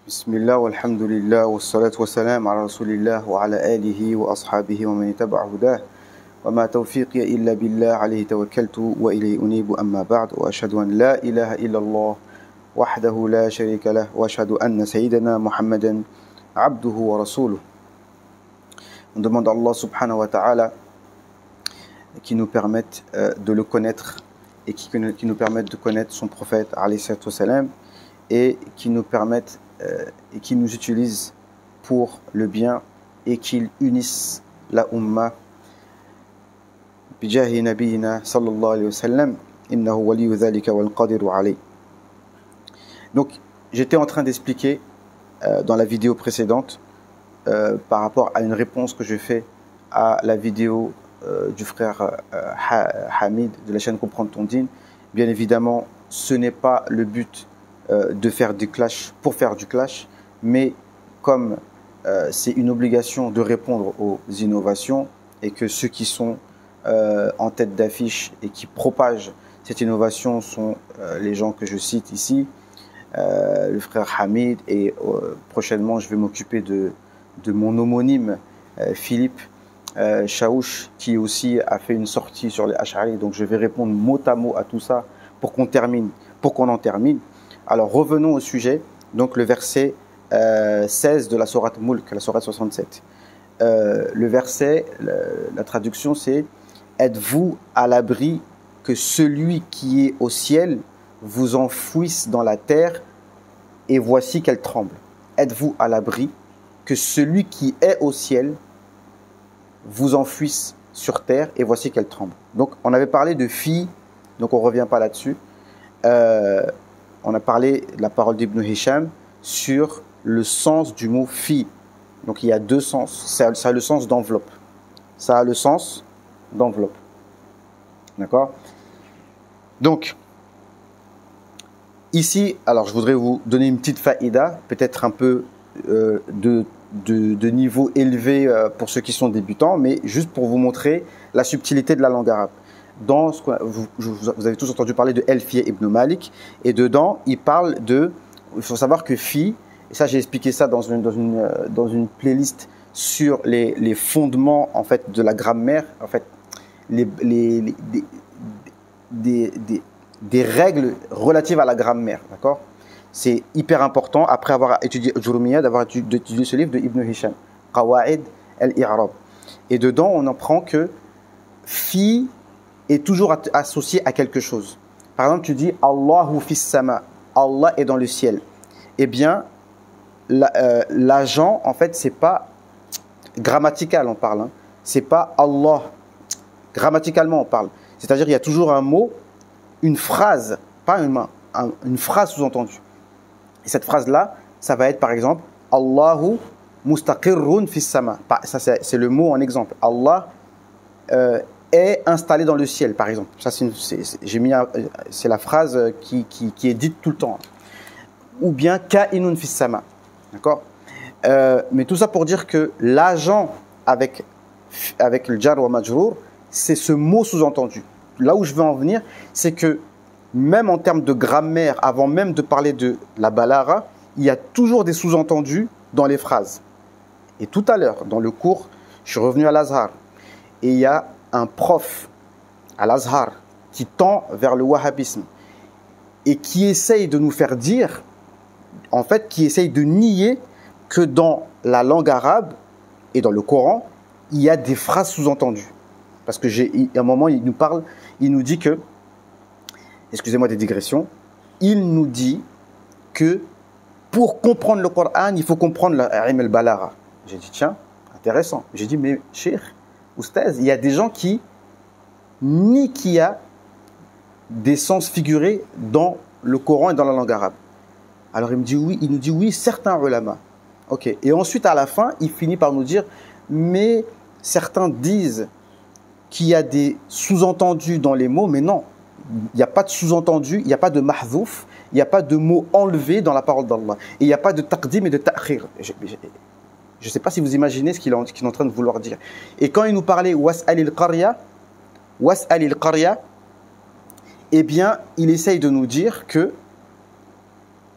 Bismillah, walhamdulillah, wassalatu wassalam ala rasulillah wa ala alihi wa ashabihi wa man ittaba'a hudah wa ma tawfiqi illa billah alayhi tawakkaltu wa ilayhi unibu amma ba'd wa ashhadu an la ilaha illa Allah wahdahu la sharika lah wa ashhadu anna sayyidana Muhammadan abduhu wa rasuluh. On demande à Allah subhanahu wa ta'ala qui nous permette de le connaître et qui nous permette de connaître son prophète alayhi salatu wassalam et qui nous permette et qui nous utilise pour le bien et qu'il unisse la Ummah bijahi nabiyina sallallahu alayhi wa sallam innahu waliyu dhalika wal qadiru alayh. Donc j'étais en train d'expliquer dans la vidéo précédente par rapport à une réponse que je fais à la vidéo du frère Hamid de la chaîne Comprendre ton Dîn. Bien évidemment, ce n'est pas le but de faire du clash pour faire du clash, mais comme c'est une obligation de répondre aux innovations et que ceux qui sont en tête d'affiche et qui propagent cette innovation sont les gens que je cite ici, le frère Hamid, et prochainement je vais m'occuper de mon homonyme Philippe Chaouch, qui aussi a fait une sortie sur les Ash'ari. Donc je vais répondre mot à mot à tout ça pour qu'on en termine. Alors revenons au sujet, donc le verset 16 de la sourate Mulk, la sourate 67. Le verset, la traduction c'est « Êtes-vous à l'abri que celui qui est au ciel vous enfouisse dans la terre et voici qu'elle tremble ». Êtes-vous à l'abri que celui qui est au ciel vous enfouisse sur terre et voici qu'elle tremble. Donc on avait parlé de fille, donc on ne revient pas là-dessus. On a parlé de la parole d'Ibn Hisham sur le sens du mot fille. Donc il y a deux sens. Ça a le sens d'enveloppe. Ça a le sens d'enveloppe. D'accord? Donc, ici, alors je voudrais vous donner une petite faïda, peut-être un peu de niveau élevé pour ceux qui sont débutants, mais juste pour vous montrer la subtilité de la langue arabe. Dans ce que vous avez tous entendu parler de Elfiya ibn Malik, et dedans il parle de, il faut savoir que fi, et ça j'ai expliqué ça dans une playlist sur les fondements en fait de la grammaire, en fait des règles relatives à la grammaire, d'accord? C'est hyper important après avoir étudié Jurumiyya, d'avoir étudié ce livre de Ibn Hisham, Qawaid al-I'rab, et dedans on apprend que fi est toujours associé à quelque chose. Par exemple, tu dis Allahu fis sama, Allah est dans le ciel. Eh bien, l'agent, en fait, c'est pas grammatical, on parle. Hein. C'est pas Allah. Grammaticalement, on parle. C'est-à-dire, il y a toujours un mot, une phrase, pas une phrase sous-entendue. Et cette phrase-là, ça va être par exemple Allahu mustaqirrun fis sama. Ça, c'est le mot en exemple. Allah est installé dans le ciel, par exemple. Ça, c'est la phrase qui est dite tout le temps. Ou bien ka'inun fis sama. D'accord? Mais tout ça pour dire que l'agent avec le jar wa majrour, c'est ce mot sous-entendu. Là où je veux en venir, c'est que même en termes de grammaire, avant même de parler de la balara, il y a toujours des sous-entendus dans les phrases. Et tout à l'heure, dans le cours, je suis revenu à l'Azhar. Et il y a un prof à l'Azhar qui tend vers le wahhabisme et qui essaye de nous faire dire, en fait, qui essaye de nier que dans la langue arabe et dans le Coran, il y a des phrases sous-entendues. Parce que à un moment, il nous dit que, excusez-moi des digressions, il nous dit que pour comprendre le Coran, il faut comprendre la ilm al-balara. J'ai dit, tiens, intéressant. J'ai dit, mais cheikh, oustaz, il y a des gens qui nient qu'il y a des sens figurés dans le Coran et dans la langue arabe. Alors il nous dit oui, certains ulama. Ok. Et ensuite, à la fin, il finit par nous dire, mais certains disent qu'il y a des sous-entendus dans les mots, mais non, il n'y a pas de sous-entendu, il n'y a pas de mahzouf, il n'y a pas de mots enlevés dans la parole d'Allah. Et il n'y a pas de taqdim et de ta'khir. Je ne sais pas si vous imaginez ce qu'il est en train de vouloir dire. Et quand il nous parlait was'alil qarya, eh bien, il essaye de nous dire que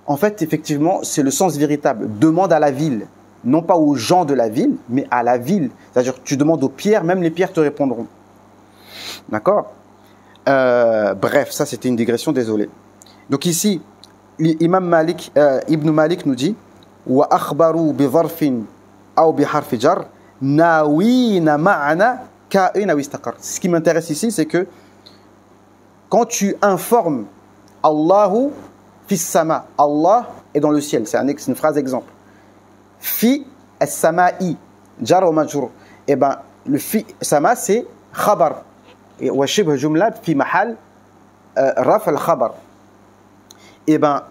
En fait, effectivement, c'est le sens véritable. Demande à la ville, non pas aux gens de la ville, mais à la ville. C'est-à-dire que tu demandes aux pierres, même les pierres te répondront. D'accord? Bref, ça c'était une digression, désolé. Donc ici, l'imam Malik, Ibn Malik nous dit wa akhbaru bi dharfin aw bi harfi jar nawina ma'ana ka'in aw istaqar. Ce qui m'intéresse ici, c'est que quand tu informes Allahu fi sama, Allah est dans le ciel, c'est une phrase exemple. Fi as-sama'i jar wa majrur. Eh ben le fi sama c'est khabar. Et وشبه جملة في محل رفع الخبر. Et ben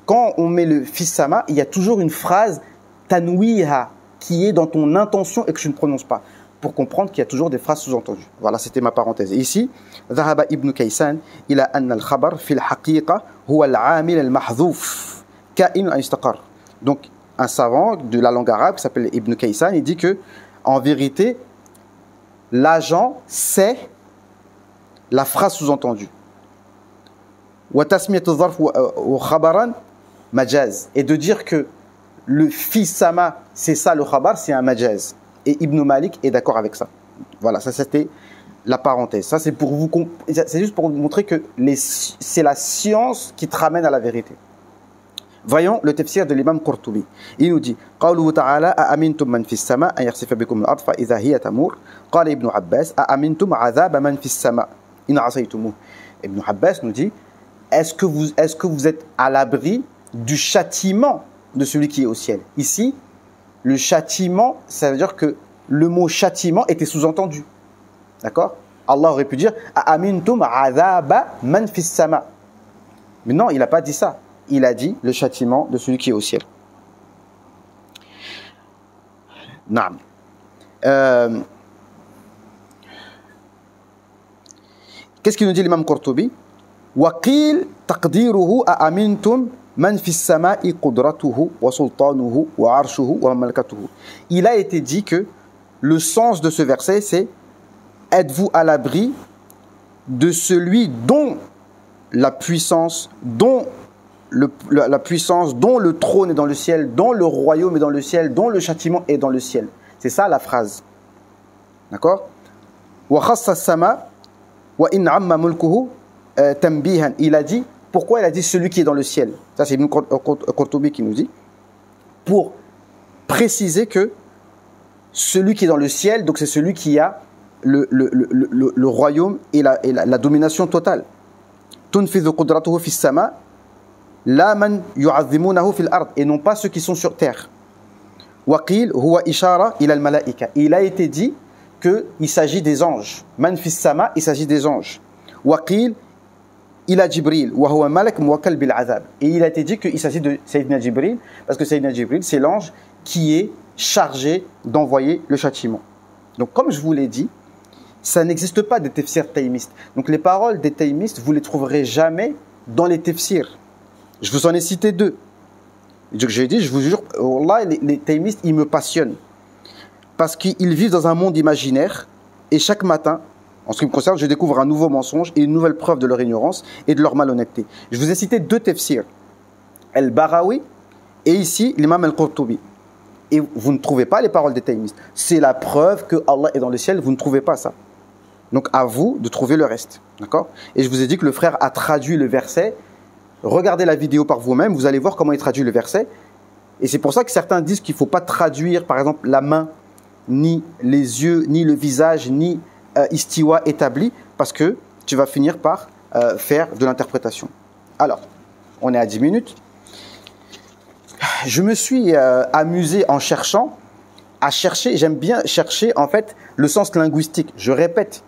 quand on met le fi sama, il y a toujours une phrase tanwiha qui est dans ton intention et que tu ne prononces pas, pour comprendre qu'il y a toujours des phrases sous-entendues. Voilà, c'était ma parenthèse. Et ici, ذهب ابن كيسان إلى أن الخبر في الحقيقة هو العامل المحذوف كائن أن يستقر. Donc un savant de la langue arabe qui s'appelle Ibn Kaysan, il dit que en vérité l'agent sait la phrase sous-entendue. Et de dire que le fi sama, c'est ça le khabar, c'est un majaz. Et Ibn Malik est d'accord avec ça. Voilà, ça c'était la parenthèse. Ça c'est pour vous, c'est juste pour vous montrer que c'est la science qui te ramène à la vérité. Voyons le tafsir de l'imam Qurtubi. Il nous dit قوله تعالى أأمنتم من في السماء أن يخسف بكم الأرض فإذا هي تمور قال ابن عباس أأمنتم عذاب من في السماء إن عصيتموه. Ibn Abbas nous dit est-ce que vous êtes à l'abri du châtiment de celui qui est au ciel? Ici, le châtiment, ça veut dire que le mot châtiment était sous-entendu. D'accord? Allah aurait pu dire أأمنتم عذاب من في السماء. Mais non, il n'a pas dit ça. Il a dit le châtiment de celui qui est au ciel. Naam. Qu'est-ce qu'il nous dit l'imam Qurtubi? وَقِيلْ تَقْدِيرُهُ أَأَمِنْتُمْ مَنْ فِي السَّمَاءِ قُدْرَتُهُ وَسُلْطَانُهُ وَعَرْشُهُ وَمَلْكَتُهُ. Il a été dit que le sens de ce verset, c'est êtes-vous à l'abri de celui dont la puissance, dont la puissance, dont le trône est dans le ciel, dont le royaume est dans le ciel, dont le châtiment est dans le ciel. C'est ça la phrase. D'accord? Il a dit, pourquoi il a dit celui qui est dans le ciel? Ça c'est Ibn Qurtubi qui nous dit, pour préciser que celui qui est dans le ciel, donc c'est celui qui a le royaume et la domination totale. Tunfidhu qudratuhu fi as-sama' la man yu'azzimunahu fil ard, et non pas ceux qui sont sur terre. Waqil huwa ishara ila al-malaika. Il a été dit que il s'agit des anges. Man fis sama, il s'agit des anges. Waqil ila Jibril wa huwa malak muwakkal bil azab. Et il a été dit qu'il s'agit de Sayyidina Jibril, parce que Sayyidina Jibril, c'est l'ange qui est chargé d'envoyer le châtiment. Donc comme je vous l'ai dit, ça n'existe pas de tafsir taïmiste. Donc les paroles des taïmistes, vous les trouverez jamais dans les tafsirs. Je vous en ai cité deux. J'ai dit, je vous jure, wallah, les taïmistes, ils me passionnent. Parce qu'ils vivent dans un monde imaginaire, et chaque matin, en ce qui me concerne, je découvre un nouveau mensonge et une nouvelle preuve de leur ignorance et de leur malhonnêteté. Je vous ai cité deux tafsirs, Al-Barawi et ici l'imam Al-Qurtubi. Et vous ne trouvez pas les paroles des taïmistes. C'est la preuve que Allah est dans le ciel, vous ne trouvez pas ça. Donc à vous de trouver le reste. D'accord? Et je vous ai dit que le frère a traduit le verset. Regardez la vidéo par vous-même, vous allez voir comment il traduit le verset. Et c'est pour ça que certains disent qu'il ne faut pas traduire, par exemple, la main, ni les yeux, ni le visage, ni istiwa établi, parce que tu vas finir par faire de l'interprétation. Alors, on est à 10 minutes. Je me suis amusé en cherchant, j'aime bien chercher en fait le sens linguistique. Je répète,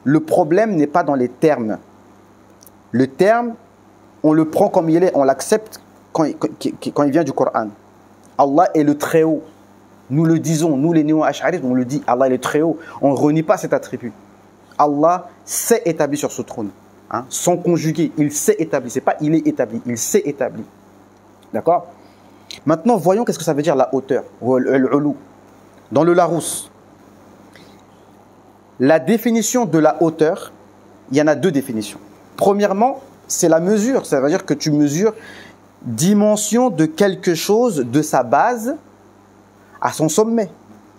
le problème n'est pas dans les termes. Le terme, on le prend comme il est, on l'accepte quand il vient du Coran. Allah est le Très-Haut. Nous le disons, nous les néo-ash'arites, on le dit, Allah est le Très-Haut. On ne renie pas cet attribut. Allah s'est établi sur ce trône. Hein, sans conjuguer, il s'est établi. Ce n'est pas il est établi, il s'est établi. D'accord? Maintenant, voyons qu'est-ce que ça veut dire la hauteur. Dans le Larousse, la définition de la hauteur, il y en a deux définitions. Premièrement, c'est la mesure. Ça veut dire que tu mesures dimension de quelque chose, de sa base à son sommet.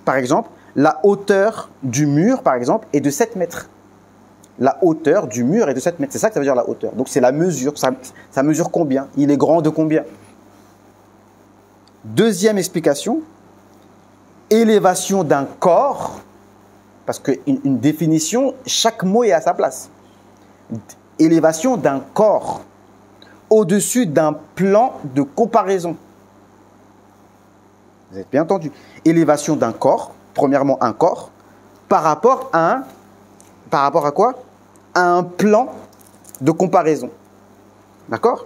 Par exemple, la hauteur du mur, par exemple, est de 7 mètres. La hauteur du mur est de 7 mètres. C'est ça que ça veut dire la hauteur. Donc c'est la mesure. Ça mesure combien? Il est grand de combien? Deuxième explication, élévation d'un corps, parce qu'une définition, chaque mot est à sa place. Élévation d'un corps au-dessus d'un plan de comparaison. Vous avez bien entendu. Élévation d'un corps, premièrement un corps, par rapport à quoi? À un plan de comparaison. D'accord?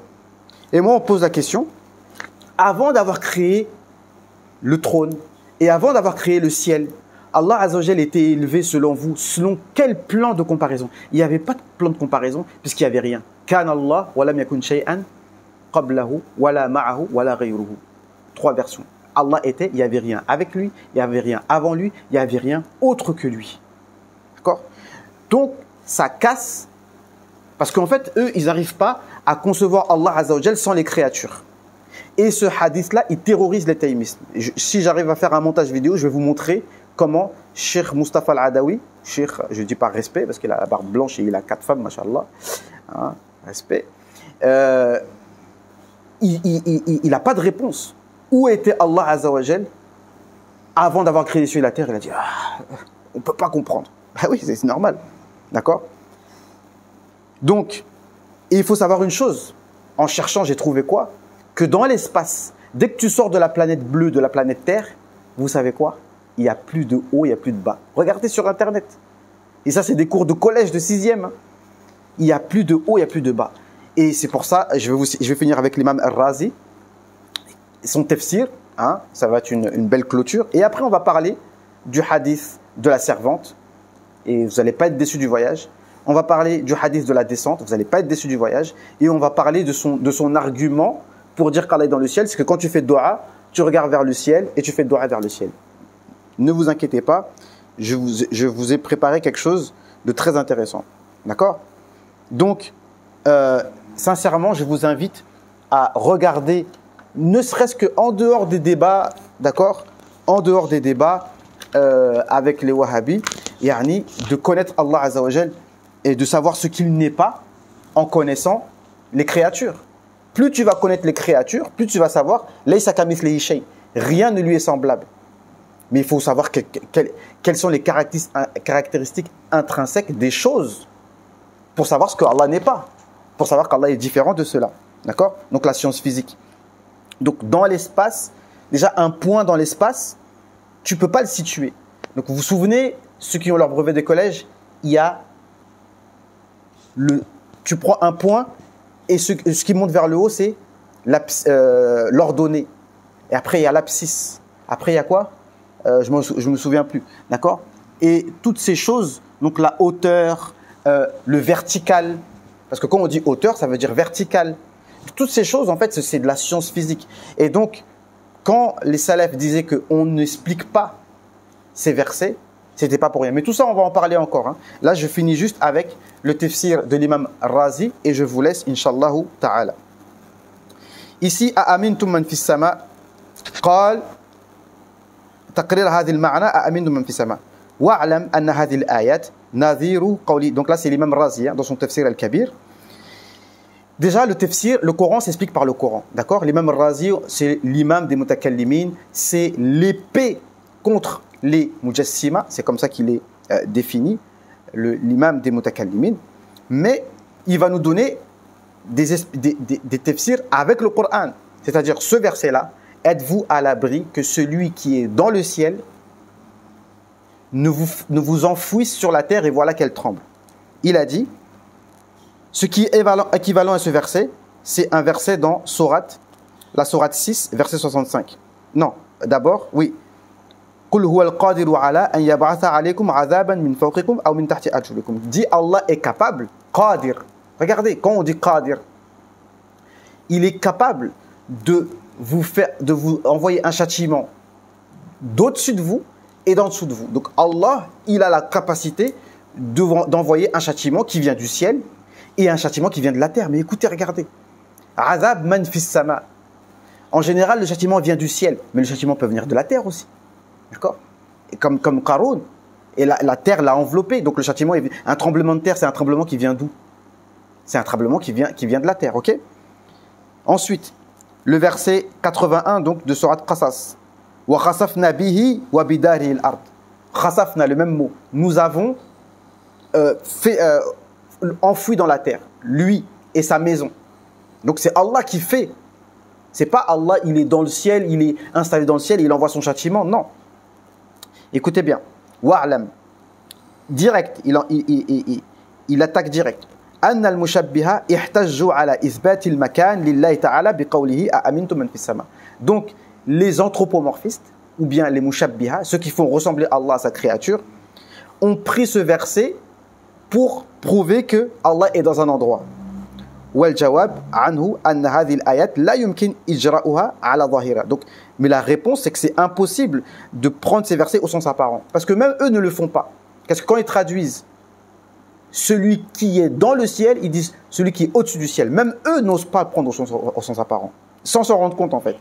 Et moi, on pose la question, avant d'avoir créé le trône et avant d'avoir créé le ciel, Allah Azza wa Jal était élevé selon vous, selon quel plan de comparaison? Il n'y avait pas de plan de comparaison puisqu'il n'y avait rien. Kan Allah wa lam yakun shay'an qablahu wa la ma'ahu wa la ghayruhu. 3 versions. Allah était, il n'y avait rien avec lui, il n'y avait rien avant lui, il n'y avait rien autre que lui. D'accord? Donc, ça casse, parce qu'en fait, eux, ils n'arrivent pas à concevoir Allah Azza wa Jal sans les créatures. Et ce hadith-là, il terrorise les taïmistes. Si j'arrive à faire un montage vidéo, je vais vous montrer comment Cheikh Mustafa Al-Adawi, Cheikh, je ne dis pas respect, parce qu'il a la barbe blanche et il a 4 femmes, mashallah, hein, respect, il n'a pas de réponse. Où était Allah Azza wa Jal avant d'avoir créé les cieux et la terre? Il a dit, on ne peut pas comprendre. Ben oui, c'est normal. D'accord? Donc, il faut savoir une chose. En cherchant, j'ai trouvé quoi? Que dans l'espace, dès que tu sors de la planète bleue, de la planète Terre, vous savez quoi? Il n'y a plus de haut, il n'y a plus de bas. Regardez sur Internet. Et ça, c'est des cours de collège de 6e. Hein. Il n'y a plus de haut, il n'y a plus de bas. Et c'est pour ça, je vais finir avec l'imam Al-Razi. Son tafsir, hein, ça va être une belle clôture. Et après, on va parler du hadith de la servante. Et vous n'allez pas être déçus du voyage. On va parler du hadith de la descente. Vous n'allez pas être déçus du voyage. Et on va parler de son argument pour dire qu'Allah est dans le ciel. C'est que quand tu fais dua, tu regardes vers le ciel et tu fais dua vers le ciel. Ne vous inquiétez pas. Je vous ai préparé quelque chose de très intéressant. D'accord? Donc, sincèrement, je vous invite à regarder, ne serait-ce qu'en dehors des débats, d'accord? En dehors des débats avec les Wahhabis, yani, de connaître Allah Azza wa Jal et de savoir ce qu'il n'est pas en connaissant les créatures. Plus tu vas connaître les créatures, plus tu vas savoir laysa kamithlihi shay. Rien ne lui est semblable. Mais il faut savoir quelles sont les caractéristiques intrinsèques des choses pour savoir ce que Allah n'est pas, pour savoir qu'Allah est différent de cela. D'accord? Donc la science physique. Donc dans l'espace, déjà un point dans l'espace, tu ne peux pas le situer. Donc vous vous souvenez, ceux qui ont leur brevet des collèges, il y a tu prends un point et ce qui monte vers le haut, c'est l'ordonnée. Et après, il y a l'abscisse. Après, il y a quoi? Je me souviens plus. D'accord? Et toutes ces choses, donc la hauteur, le vertical, parce que quand on dit hauteur, ça veut dire vertical. Toutes ces choses, en fait, c'est de la science physique. Et donc, quand les salafs disaient qu'on n'explique pas ces versets, c'était pas pour rien. Mais tout ça, on va en parler encore. Hein. Là, je finis juste avec le tafsir de l'imam Razi et je vous laisse, Inch'Allah ta'ala. Ici, أأمنتم من في السماء قال تقرير هذه المعنى أأمنتم من في السماء واعلم أن هذه الآيات نذير قولي. Donc là, c'est l'imam Razi hein, dans son tafsir al-Kabir. Déjà, le tafsir, le Coran s'explique par le Coran. D'accord? L'imam Razi, c'est l'imam des mutakallimin, c'est l'épée contre les mujassima, c'est comme ça qu'il est défini, l'imam des mutakallimin. Mais il va nous donner des tafsirs avec le Coran. C'est-à-dire, ce verset-là, êtes-vous à l'abri que celui qui est dans le ciel ne vous enfouisse sur la terre et voilà qu'elle tremble. Il a dit, ce qui est équivalent à ce verset, c'est un verset dans la sourate 6, verset 65. Non, d'abord, oui. Qul huwa al-qadiru ala an yab'atha alaykum 'adhaban min fawqikum aw min tahti arjulikum. Dit Allah est capable, qadir. Regardez, quand on dit qadir, il est capable de vous envoyer un châtiment d'au-dessus de vous et d'en dessous de vous. Donc Allah, il a la capacité d'envoyer un châtiment qui vient du ciel et un châtiment qui vient de la terre. Mais écoutez, regardez. Azab man fis sama. En général, le châtiment vient du ciel, mais le châtiment peut venir de la terre aussi. D'accord? Et comme Qaroun, et la terre l'a enveloppé. Donc le châtiment, un tremblement de terre, c'est un tremblement qui vient d'où? C'est un tremblement qui vient de la terre, ok? Ensuite, le verset 81 donc, de Surat Qasas. Wa khasafna bihi wa bidarihi al-ard. Khasafna, le même mot. Nous avons enfoui dans la terre, lui et sa maison. Donc c'est Allah qui fait. C'est pas Allah, il est dans le ciel, il est installé dans le ciel, il envoie son châtiment. Non. Écoutez bien. Wa'lam. Direct, il attaque direct. أن المشبهة احتجوا على إثبات المكان لله تعالى بقوله أأمنتم من في السماء. Donc les anthropomorphistes ou bien les mushabbiha, ceux qui font ressembler Allah à sa créature, ont pris ce verset pour prouver que Allah est dans un endroit. والجواب عنه أن هذه الآيات لا يمكن إجراؤها على ظاهرها. Donc, mais la réponse c'est que c'est impossible de prendre ces versets au sens apparent, parce que même eux ne le font pas. Parce que quand ils traduisent celui qui est dans le ciel, ils disent celui qui est au-dessus du ciel. Même eux n'osent pas le prendre au sens apparent, sans s'en rendre compte en fait.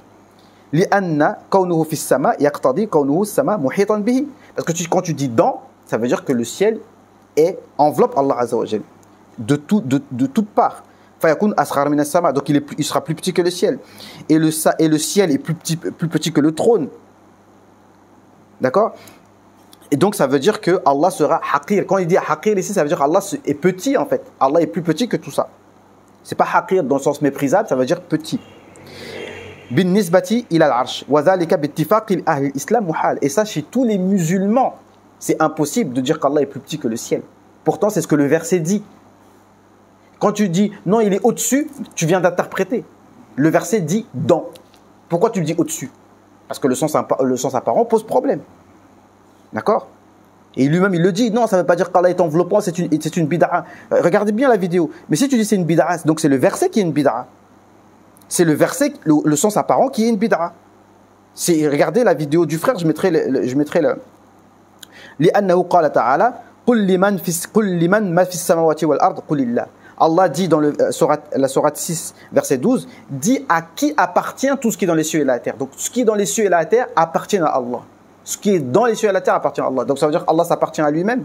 لأن كونه في السماء يقتضي كونه السماء محيطا به. Parce que quand tu dis dans, ça veut dire que le ciel enveloppe Allah Azza wa Jal de toutes parts. فيكون أصغر من السماء. Donc il sera plus petit que le ciel. Et le ciel est plus petit que le trône. D'accord? Et donc ça veut dire que Allah sera haqir. Quand il dit haqir ici, ça veut dire qu'Allah est petit en fait. Allah est plus petit que tout ça. C'est pas haqir dans le sens méprisable, ça veut dire petit. بالنسبة إلى العرش وذلك باتفاق أهل الإسلام محال. Et ça, chez tous les musulmans, c'est impossible de dire qu'Allah est plus petit que le ciel. Pourtant, c'est ce que le verset dit. Quand tu dis non, il est au-dessus, tu viens d'interpréter. Le verset dit dans. Pourquoi tu le dis au-dessus? Parce que le sens apparent pose problème. D'accord? Et lui-même, il le dit. Non, ça ne veut pas dire qu'Allah est enveloppant, c'est une bid'a. Regardez bien la vidéo. Mais si tu dis c'est une bid'a, donc c'est le verset qui est une bid'a. C'est le verset, le sens apparent qui est une bid'a. Regardez la vidéo du frère, je mettrai le. لأنه قال تعالى قل لمن ما في السماوات والأرض قل الله. Allah dit dans la sourate 6, verset 12, dit à qui appartient tout ce qui est dans les cieux et la terre. Donc, ce qui est dans les cieux et la terre appartient à Allah. Ce qui est dans les cieux et la terre appartient à Allah. Donc, ça veut dire qu'Allah s'appartient à lui-même.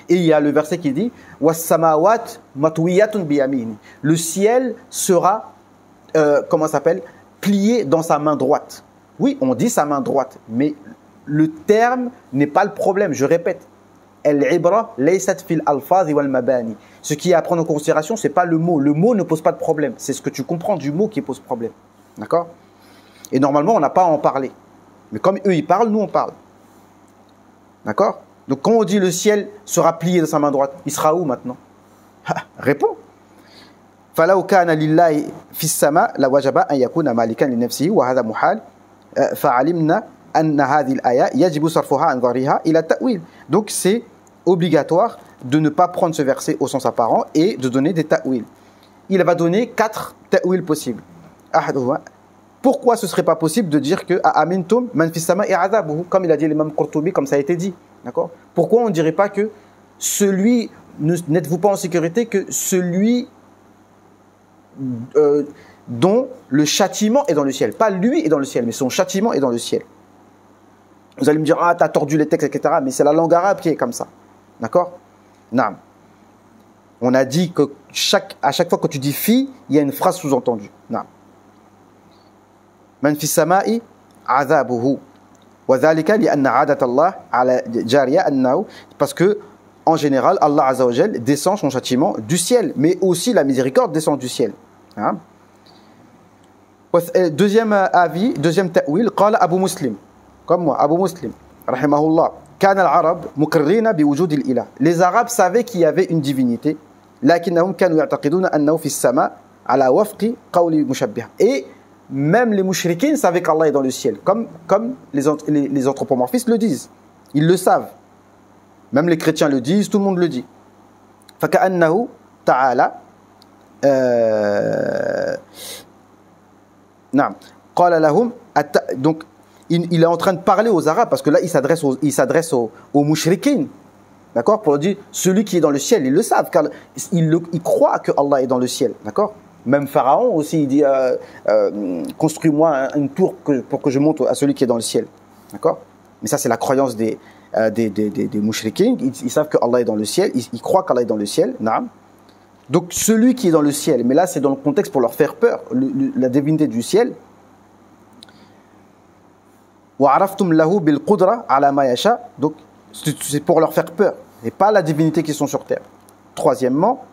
Et il y a le verset qui dit وَالسَّمَاوَاتْ مَطْوِيَّةٌ بِيَمِينِ. Le ciel sera, comment ça s'appelle, plié dans sa main droite. Oui, on dit sa main droite, mais le terme n'est pas le problème, je répète. Al-ibra laysat fil alfaz wal mabani. Ce qui est à prendre en considération, c'est pas le mot. Le mot ne pose pas de problème. C'est ce que tu comprends du mot qui pose problème. D'accord? Et normalement, on n'a pas à en parler. Mais comme eux, ils parlent, nous, on parle. D'accord? Donc, quand on dit le ciel sera plié de sa main droite, il sera où maintenant? Réponds. فَلَوْ كَانَ لِلَّهِ فِي السَّمَاءِ لَوَجَبَ أَنْ يَكُونَ مَالِكًا لِنَفْسِهِ وَهَذَا مُحَالٌ فَعَلِمْنَا أَنَّ هَذِهِ الْآيَةِ يَجِبُ صَرْفُهَا عَنْ ظَاهِرِهَا إِلَى التَّأْوِيلِ. Donc, c'est obligatoire de ne pas prendre ce verset au sens apparent et de donner des ta'wil. Il va donner 4 ta'wil possibles. Pourquoi ce ne serait pas possible de dire que Amintum man fis sama'i azabuhu, comme il a dit l'imam Qurtubi, comme ça a été dit. D'accord? Pourquoi on ne dirait pas que celui, n'êtes-vous pas en sécurité, que celui dont le châtiment est dans le ciel. Pas lui est dans le ciel, mais son châtiment est dans le ciel. Vous allez me dire, ah, t'as tordu les textes, etc. Mais c'est la langue arabe qui est comme ça. D'accord? Non. On a dit que à chaque fois que tu dis fi, il y a une phrase sous-entendue. Non. Man fi sama'i azabuhu. Wa dhalika li anna 'adat Allah 'ala jariya annahu, parce que en général Allah Azza wa Jal descend son châtiment du ciel, mais aussi la miséricorde descend du ciel. Hein? Deuxième avis, deuxième ta'wil, qala Abu Muslim, comme moi, Abu Muslim rahimahullah. كان العرب مقرين بوجود الإله. Les Arabes savaient qu'il y avait une divinité, لكنهم كانوا يعتقدون أنه في السماء على وفق قول المشبهة. Et même les mouchriquins savaient qu'Allah est dans le ciel, comme les anthropomorphistes le disent. Ils le savent. Même les chrétiens le disent, tout le monde le dit. فكأنه تعالى نعم قال لهم. Donc il est en train de parler aux Arabes, parce que là il s'adresse aux mouchriquins. D'accord? Pour leur dire, celui qui est dans le ciel, ils le savent, car ils croient que Allah est dans le ciel. D'accord? Même Pharaon aussi, il dit, construis-moi une tour pour que je monte à celui qui est dans le ciel. D'accord? Mais ça, c'est la croyance des mouchriquins. Ils savent que Allah est dans le ciel, ils croient qu'Allah est dans le ciel. Naam. Donc, celui qui est dans le ciel, mais là, c'est dans le contexte pour leur faire peur, la divinité du ciel. وَعَرَفْتُمْ لَهُ بِالْقُدْرَةِ عَلَى مَا يَشَاءُ. Donc, c'est pour leur faire peur, et pas la divinité qui sont sur terre. Troisièmement,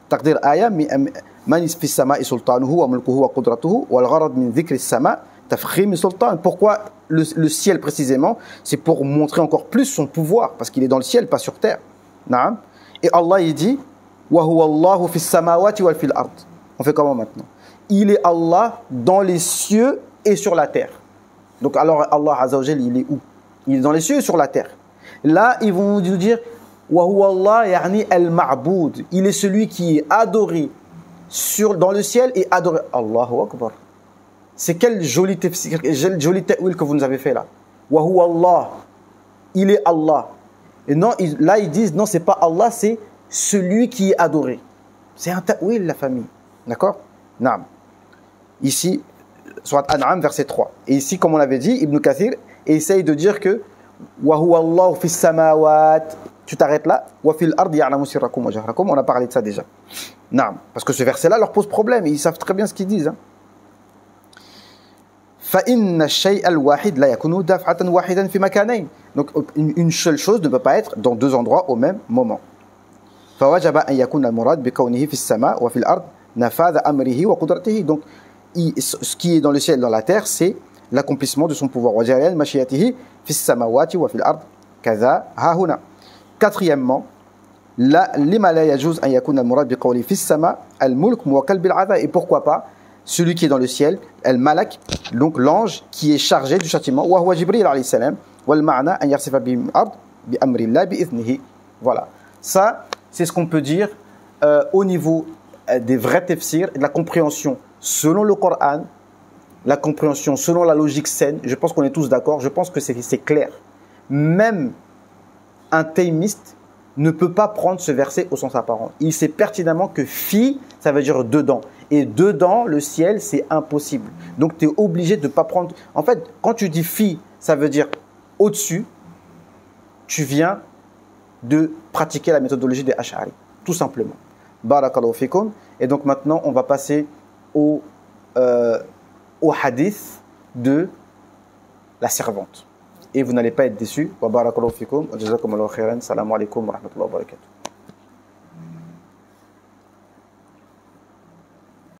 تقدير آية من في السماء سلطانه وملكه وقدرته والغرض من ذكر السماء تفخيم سلطان. Pourquoi le ciel précisément? C'est pour montrer encore plus son pouvoir, parce qu'il est dans le ciel, pas sur terre. Naam. Et Allah, il dit وَهُوَ اللَّهُ فِي السَّمَاوَاتِ وَفِي الْأَرْضِ. On fait comment maintenant? Il est Allah dans les cieux et sur la terre. Donc alors Allah Azza wa Jal, il est où? Il est dans les cieux et sur la terre. Là, ils vont nous dire وَهُوَ اللَّهُ يعني المعبود. Il est celui qui est adoré dans le ciel et adoré. Allahu Akbar. C'est quel joli ta'wil que vous nous avez fait là. وَهُوَ اللَّهُ. Il est Allah. Et non, là ils disent non, c'est pas Allah, c'est celui qui est adoré. C'est un ta'wil, la famille. D'accord? Naam. Ici, Surat An'am, verset 3. Et ici, comme on l'avait dit, Ibn Kathir essaye de dire que وَهُوَ اللَّهُ فِي السَّمَاوَاتِ. Tu t'arrêtes là. وَفِي الْأَرْضِ يَعْلَمُ سِرَّكُمْ وَجَهْرَكُمْ. On a parlé de ça déjà. Naam. Parce que ce verset-là leur pose problème. Ils savent très bien ce qu'ils disent. فَإِنَّ الشَّيْءَ الْوَاحِدَ لَا يَكُونُ دَفْعَةً وَاحِدًا فِي مَكَانَيْنِ. Donc, une seule chose ne peut pas être dans deux endroits au même moment. فَوَجَبَ أَنْ يَكُونَ الْمُرَادُ بِكَوْنِهِ فِي السَّمَاءِ وَفِي الْأَرْضِ نَفَاذَ أَمْرِهِ وَقُدْرَتِهِ. Donc, ce qui est dans le ciel et dans la terre, c'est l'accomplissement de son pouvoir. وَجَرِيَانْ مَشِيَتِهِ فِي السَّمَاوَاتِ وَفِي الْأَرْضِ كَذَا هَا هُنَا. Quatrièmement, لِمَا لَا يَجُوزُ أَنْ يَكُونَ الْمُرَادُ بِقَوْلِهِ فِي السَّمَاءِ الْمُلْكُ مُوَكَّلٌ بِالْعَذَابِ. Et pourquoi pas celui qui est dans le ciel, al-malak, donc l'ange qui est chargé du châtiment, wa huwa Jibril alayhi salam, wal ma'na an yarsifa bihim ard bi amrillah bi idhnihi. Voilà. Ça, c'est ce qu'on peut dire au niveau des vrais tafsirs et de la compréhension selon le Coran, la compréhension selon la logique saine. Je pense qu'on est tous d'accord. Je pense que c'est clair. Même un taïmiste ne peut pas prendre ce verset au sens apparent. Il sait pertinemment que fi, ça veut dire dedans. Et dedans, le ciel, c'est impossible. Donc, tu es obligé de ne pas prendre... En fait, quand tu dis fi, ça veut dire au-dessus, tu viens de pratiquer la méthodologie des Ash'ari. Tout simplement. Barakallahu fikum. Et donc, maintenant, on va passer au hadith de la servante. Et vous n'allez pas être déçus. Wa barakallahu fikum. Wa jazakumullahu khairan. Salam alaikum wa rahmatullahi wa barakatuh.